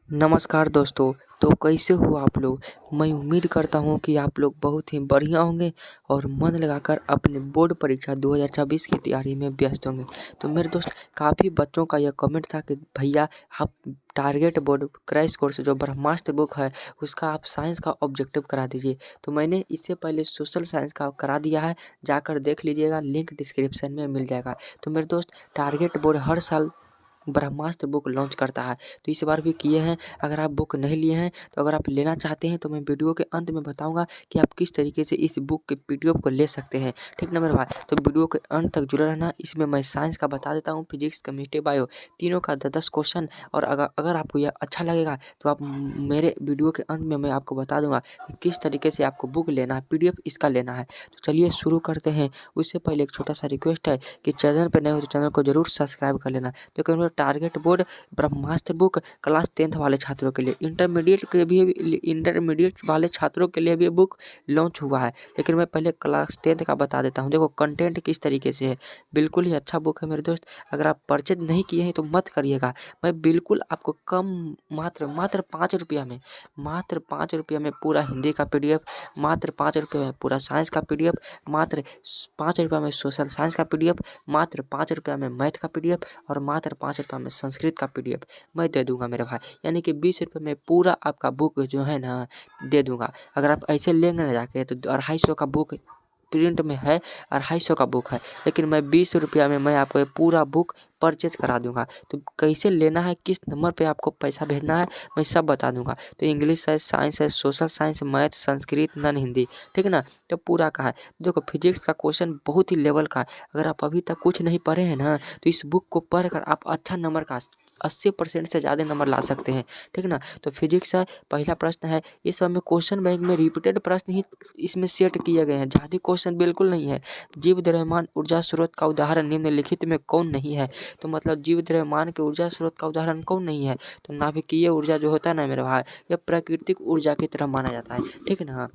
नमस्कार दोस्तों। तो कैसे हो आप लोग। मैं उम्मीद करता हूँ कि आप लोग बहुत ही बढ़िया होंगे और मन लगाकर अपने बोर्ड परीक्षा 2024 की तैयारी में व्यस्त होंगे। तो मेरे दोस्त, काफ़ी बच्चों का यह कमेंट था कि भैया आप टारगेट बोर्ड क्रैश कोर्स जो ब्रह्मास्त्र बुक है उसका आप साइंस का ऑब्जेक्टिव करा दीजिए। तो मैंने इससे पहले सोशल साइंस का करा दिया है, जाकर देख लीजिएगा, लिंक डिस्क्रिप्शन में मिल जाएगा। तो मेरे दोस्त, टारगेट बोर्ड हर साल ब्रह्मास्त्र बुक लॉन्च करता है, तो इस बार भी किए हैं। अगर आप बुक नहीं लिए हैं तो अगर आप लेना चाहते हैं तो मैं वीडियो के अंत में बताऊंगा कि आप किस तरीके से इस बुक के पीडीएफ को ले सकते हैं। ठीक ना मेरे भाई, तो वीडियो के अंत तक जुड़े रहना। इसमें मैं साइंस का बता देता हूँ, फिजिक्स, केमिस्ट्री, बायो तीनों का 10 क्वेश्चन। और अगर अगर आपको यह अच्छा लगेगा तो आप मेरे वीडियो के अंत में मैं आपको बता दूंगा कि किस तरीके से आपको बुक लेना है, पीडीएफ इसका लेना है। तो चलिए शुरू करते हैं। उससे पहले एक छोटा सा रिक्वेस्ट है कि चैनल पर नए हो तो चैनल को जरूर सब्सक्राइब कर लेना। तो टारगेट बोर्ड ब्रह्मास्त्र बुक क्लास 10th वाले छात्रों के लिए, इंटरमीडिएट वाले छात्रों के लिए भी बुक लॉन्च हुआ है। लेकिन मैं पहले क्लास 10th का बता देता हूँ। देखो कंटेंट किस तरीके से है, बिल्कुल ही अच्छा बुक है मेरे दोस्त। अगर आप परचेज नहीं किए हैं तो मत करिएगा। मैं बिल्कुल आपको कम मात्र 5 रुपया में, मात्र 5 रुपया में पूरा हिंदी का पीडीएफ, मात्र 5 रुपये में पूरा साइंस का पीडीएफ, मात्र 5 रुपया में सोशल साइंस का पीडीएफ, मात्र 5 रुपया में मैथ का पीडीएफ और मात्र 5 रुपये में संस्कृत का पीडीएफ मैं दे दूंगा मेरे भाई। यानी कि 20 रुपये में पूरा आपका बुक जो है ना दे दूंगा। अगर आप ऐसे लेंगे ना जाके तो 250 का बुक प्रिंट में है, 250 का बुक है, लेकिन मैं 20 रुपया में मैं आपको ये पूरा बुक परचेज करा दूंगा। तो कैसे लेना है, किस नंबर पे आपको पैसा भेजना है, मैं सब बता दूंगा। तो इंग्लिश है, साइंस है, social science, math, Sanskrit, non Hindi, ठीक है ना। तो पूरा का है। देखो फिजिक्स का क्वेश्चन बहुत ही लेवल का है। अगर आप अभी तक कुछ नहीं पढ़े हैं ना तो इस बुक को पढ़कर आप अच्छा नंबर का 80% से ज़्यादा नंबर ला सकते हैं। ठीक ना। तो फिजिक्स है, पहला प्रश्न है। इस समय क्वेश्चन बैंक में रिपीटेड प्रश्न ही इसमें सेट किए गए हैं, ज़्यादा क्वेश्चन बिल्कुल नहीं है। जीव द्रव्यमान ऊर्जा स्रोत का उदाहरण निम्नलिखित में कौन नहीं है। तो मतलब जीव द्रव्यमान के ऊर्जा स्रोत का उदाहरण कौन नहीं है। तो नाभिकीय ऊर्जा जो होता है ना मेरे भाई, यह प्राकृतिक ऊर्जा की तरह माना जाता है। ठीक ना।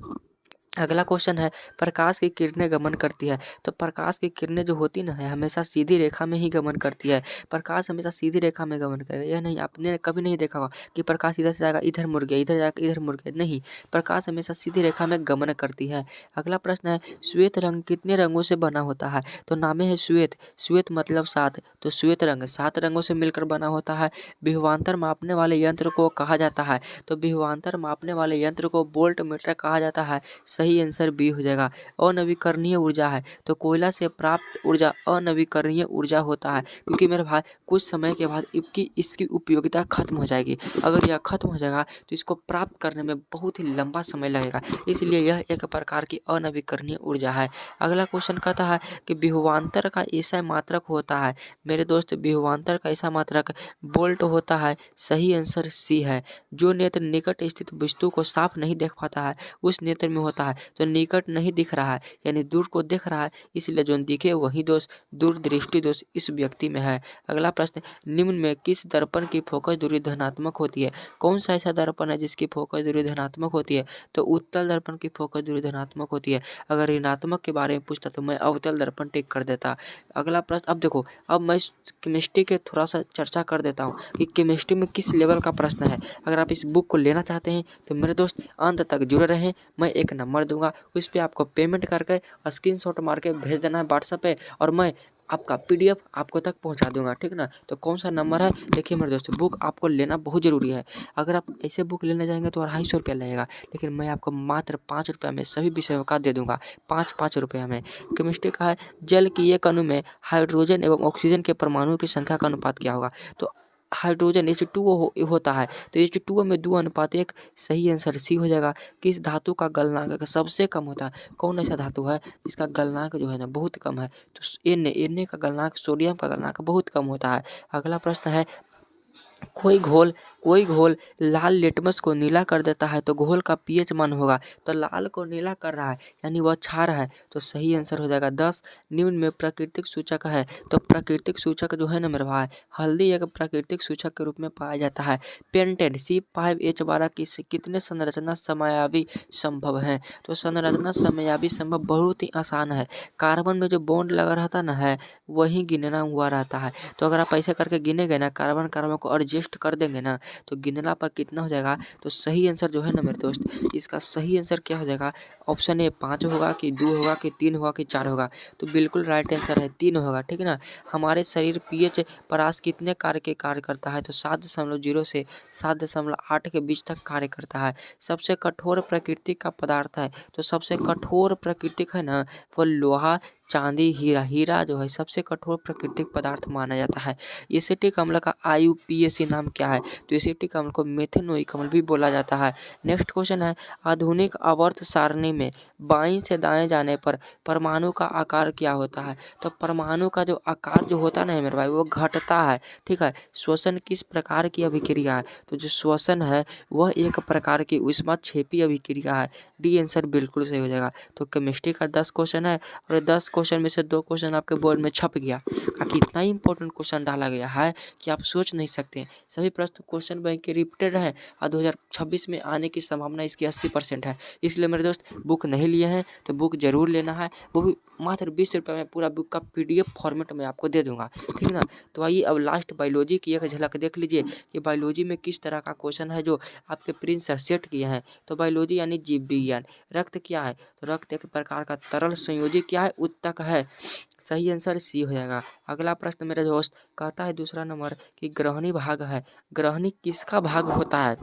अगला क्वेश्चन है, प्रकाश की किरणें गमन करती है। तो प्रकाश की किरणें जो होती ना है हमेशा सीधी रेखा में ही गमन करती है। प्रकाश हमेशा सीधी रेखा में गमन करेगा, यह नहीं आपने कभी नहीं देखा होगा कि प्रकाश इधर से जाएगा इधर मुड़ गया, इधर जाकर इधर मुड़ गया, नहीं। प्रकाश हमेशा सीधी रेखा में गमन करती है। अगला प्रश्न है, श्वेत रंग कितने रंगों से बना होता है। तो नामे है श्वेत, श्वेत मतलब 7, तो श्वेत रंग 7 रंगों से मिलकर बना होता है। विभवांतर मापने वाले यंत्र को कहा जाता है। तो विभवांतर मापने वाले यंत्र को वोल्ट मीटर कहा जाता है। सही आंसर बी हो जाएगा। अनवीकरणीय ऊर्जा है, तो कोयला से प्राप्त ऊर्जा अनवीकरणीय ऊर्जा होता है, क्योंकि मेरे भाई कुछ समय के बाद इसकी उपयोगिता खत्म हो जाएगी। अगर यह खत्म हो जाएगा तो इसको प्राप्त करने में बहुत ही लंबा समय लगेगा, इसलिए यह एक प्रकार की अनवीकरणीय ऊर्जा है। अगला क्वेश्चन कहता है कि विभवांतर का ऐसा मात्रक होता है। मेरे दोस्त, विभवांतर का ऐसा मात्रक वोल्ट होता है। सही आंसर सी है। जो नेत्र निकट स्थित वस्तु को साफ नहीं देख पाता है उस नेत्र में होता है। तो निकट नहीं दिख रहा है यानी दूर को देख रहा है, इसलिए जो दिखे वही दोष, दूरदृष्टि दोष इस व्यक्ति में है। अगला प्रश्न, निम्न में किस दर्पण की फोकस दूरी धनात्मक होती है। कौन सा ऐसा दर्पण है जिसकी फोकस दूरी धनात्मक होती है। तो उत्तल दर्पण की फोकस दूरी धनात्मक होती है। अगर ऋणात्मक के बारे में पूछता तो मैं अवतल दर्पण टिक कर देता। अगला प्रश्न, अब देखो, अब मैं केमिस्ट्री के थोड़ा सा चर्चा कर देता हूँ कि केमिस्ट्री में किस लेवल का प्रश्न है। अगर आप इस बुक को लेना चाहते हैं तो मेरे दोस्त अंत तक जुड़े रहें। मैं एक नंबर दूंगा, उस पर आपको पेमेंट करके स्क्रीनशॉट मार के भेज देना है व्हाट्सएप पे, और मैं आपका पीडीएफ आपको तक पहुंचा दूंगा। ठीक ना। तो कौन सा नंबर है, देखिए मेरे दोस्तों, बुक आपको लेना बहुत ज़रूरी है। अगर आप ऐसे बुक लेने जाएंगे तो 250 रुपया लगेगा, लेकिन मैं आपको मात्र 5 रुपया में सभी विषयों का दे दूंगा। 5-5 रुपया में। केमिस्ट्री का है, जल की एक अणु में हाइड्रोजन एवं ऑक्सीजन के परमाणुओं की संख्या का अनुपात क्या होगा। तो हाइड्रोजन H2O होता है, तो H2O में 2:1। सही आंसर सी हो जाएगा। किस धातु का गलनांक सबसे कम होता है। कौन ऐसा धातु है जिसका गलनांक जो है ना बहुत कम है। तो Na का गलनांक, सोडियम का गलनांक बहुत कम होता है। अगला प्रश्न है, कोई घोल लाल लिटमस को नीला कर देता है तो घोल का पीएच मान होगा। तो लाल को नीला कर रहा है यानी वह क्षार है, तो सही आंसर हो जाएगा 10। निम्न में प्राकृतिक सूचक है। तो प्राकृतिक सूचक जो है ना मेरे भाई, हल्दी एक प्राकृतिक सूचक के रूप में पाया जाता है। पेंटेन C5H12 की कितने संरचना समयावी संभव है। तो संरचना समयावी संभव बहुत ही आसान है। कार्बन में जो बॉन्ड लगा रहता ना है वही गिनना हुआ रहता है। तो अगर आप ऐसे करके गिनेंगे ना, कार्बन कार्बन को और एडजस्ट कर देंगे ना तो गिनला पर कितना हो जाएगा। तो सही आंसर जो है ना मेरे दोस्त, इसका सही आंसर क्या हो जाएगा, ऑप्शन ए 5 होगा कि 2 होगा कि 3 होगा कि 4 होगा। तो बिल्कुल राइट आंसर है 3 होगा, ठीक है ना। हमारे शरीर पीएच परास कितने कार्य करता है, तो 7.0 से 7.8 के बीच तक कार्य करता है। सबसे कठोर प्रकृति का पदार्थ है, तो सबसे कठोर प्राकृतिक है ना वो लोहा, चांदी, हीरा। हीरा जो है सबसे कठोर प्राकृतिक पदार्थ माना जाता है। एसिटिक अम्ल का IUPAC नाम क्या है, तो एसिटिक अम्ल को मेथेनोइक अम्ल भी बोला जाता है। नेक्स्ट क्वेश्चन है, आधुनिक आवर्त सारणी में बाईं से दाएं जाने पर परमाणु का आकार क्या होता है। तो परमाणु का जो आकार जो होता है ना मेरे भाई वो घटता है, ठीक है। श्वसन किस प्रकार की अभिक्रिया है, तो जो श्वसन है वह एक प्रकार की ऊष्माक्षेपी अभिक्रिया है। डी आंसर बिल्कुल सही हो जाएगा। तो केमिस्ट्री का 10 क्वेश्चन है और 10 क्वेश्चन में से 2 क्वेश्चन आपके बोर्ड में छप गया। काकि इतना इंपॉर्टेंट क्वेश्चन डाला गया है कि आप सोच नहीं सकते। सभी प्रश्न क्वेश्चन बैंक के रिपीटेड हैं और 2026 में आने की संभावना इसकी 80% है। इसलिए मेरे दोस्त बुक नहीं लिए हैं तो बुक जरूर लेना है, वो भी मात्र 20 रुपये में पूरा बुक का PDF फॉर्मेट में आपको दे दूंगा, ठीक ना। तो आइए अब लास्ट बायोलॉजी की एक झलक देख लीजिए कि बायोलॉजी में किस तरह का क्वेश्चन है जो आपके प्रिंस सर सेट किए हैं। तो बायोलॉजी यानी जीव विज्ञान। रक्त क्या है, तो रक्त एक प्रकार का तरल संयोजी क्या है, उत्तक है। सही आंसर सी हो जाएगा। अगला प्रश्न मेरे दोस्त कहता है दूसरा नंबर कि ग्रहणी भाग है, ग्रहणी किसका भाग होता है।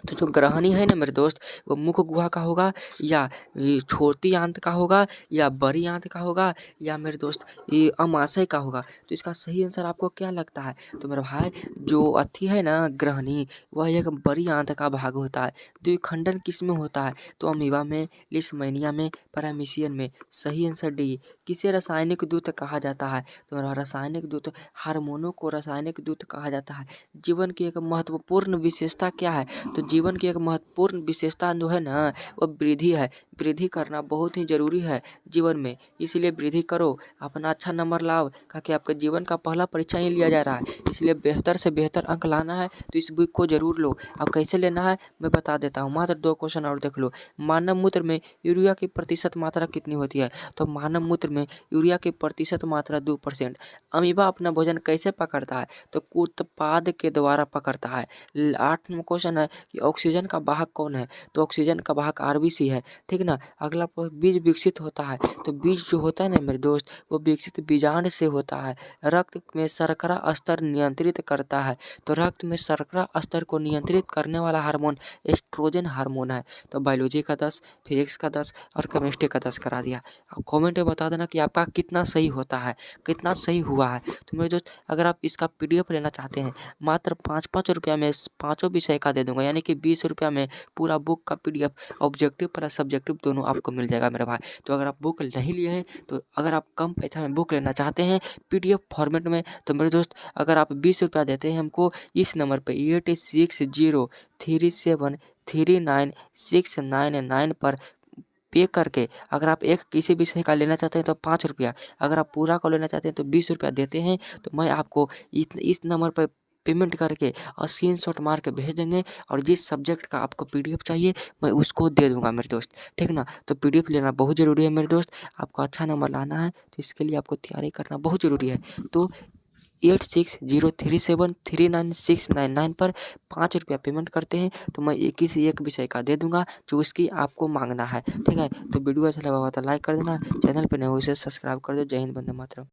तो जो ग्रहणी है ना मेरे दोस्त वो मुख गुहा का होगा या ये छोटी आंत का होगा या बड़ी आंत का होगा या मेरे दोस्त ये अमाशय का होगा। तो इसका सही आंसर आपको क्या लगता है, तो मेरे भाई जो अथी है ना ग्रहणी वह एक बड़ी आंत का भाग होता है। द्विखंडन किस में होता है, तो अमीबा में, लिस्मैनिया में, पैरामीशियन में। सही आंसर डी। किसे रासायनिक दूत कहा जाता है, तो मेरा रासायनिक दूत हार्मोनों को रासायनिक दूत कहा जाता है। जीवन की एक महत्वपूर्ण विशेषता क्या है, तो जीवन की एक महत्वपूर्ण विशेषता जो है ना वो वृद्धि है। वृद्धि करना बहुत ही जरूरी है जीवन में, इसलिए वृद्धि करो, अपना अच्छा नंबर लाओ, क्योंकि आपके जीवन का पहला परीक्षा ही लिया जा रहा है। इसलिए बेहतर से बेहतर अंक लाना है तो इस बुक को जरूर लो। अब कैसे लेना है मैं बता देता हूँ, मात्र 2 क्वेश्चन और देख लो। मानव मूत्र में यूरिया की प्रतिशत मात्रा कितनी होती है, तो मानव मूत्र में यूरिया की प्रतिशत मात्रा 2%। अमीबा अपना भोजन कैसे पकड़ता है, तो कूटपाद के द्वारा पकड़ता है। 8वां क्वेश्चन है कि ऑक्सीजन का वाहक कौन है, तो ऑक्सीजन का वाहक RBC है, ठीक ना। अगला बीज विकसित होता है, तो बीज जो होता है ना मेरे दोस्त वो विकसित बीजांड से होता है। रक्त में शर्करा स्तर नियंत्रित करता है, तो रक्त में शर्करा स्तर को नियंत्रित करने वाला हार्मोन एस्ट्रोजन हार्मोन है। तो बायोलॉजी का 10, फिजिक्स का 10 और केमिस्ट्री का 10 करा दिया। आप कॉमेंट में बता देना कि आपका कितना सही होता है, कितना सही हुआ है। तो मेरे दोस्त अगर आप इसका PDF लेना चाहते हैं मात्र 5-5 रुपया में पाँचों विषय का दे दूंगा, यानी कि 20 रुपया में पूरा बुक का PDF ऑब्जेक्टिव प्लस सब्जेक्टिव दोनों आपको मिल जाएगा मेरे भाई। तो अगर आप बुक नहीं लिए हैं, तो अगर आप कम पैसा में बुक लेना चाहते हैं PDF फॉर्मेट में, तो मेरे दोस्त अगर आप 20 रुपया देते हैं हमको इस नंबर पे 8603379699 पर पे करके, अगर आप एक किसी विषय का लेना चाहते हैं तो 5 रुपया, अगर आप पूरा को लेना चाहते हैं तो 20 रुपया देते हैं, तो मैं आपको इस नंबर पर पेमेंट करके और स्क्रीनशॉट मार के भेज देंगे और जिस सब्जेक्ट का आपको PDF चाहिए मैं उसको दे दूंगा मेरे दोस्त, ठीक ना। तो PDF लेना बहुत ज़रूरी है मेरे दोस्त, आपको अच्छा नंबर लाना है तो इसके लिए आपको तैयारी करना बहुत ज़रूरी है। तो 8603739699 पर 5 रुपया पेमेंट करते हैं तो मैं एक ही से एक विषय का दे दूंगा जो उसकी आपको मांगना है, ठीक है। तो वीडियो अच्छा लगा होगा तो लाइक कर देना, चैनल पर नए हो उसे सब्सक्राइब कर दो। जय हिंद, वंदे मातरम।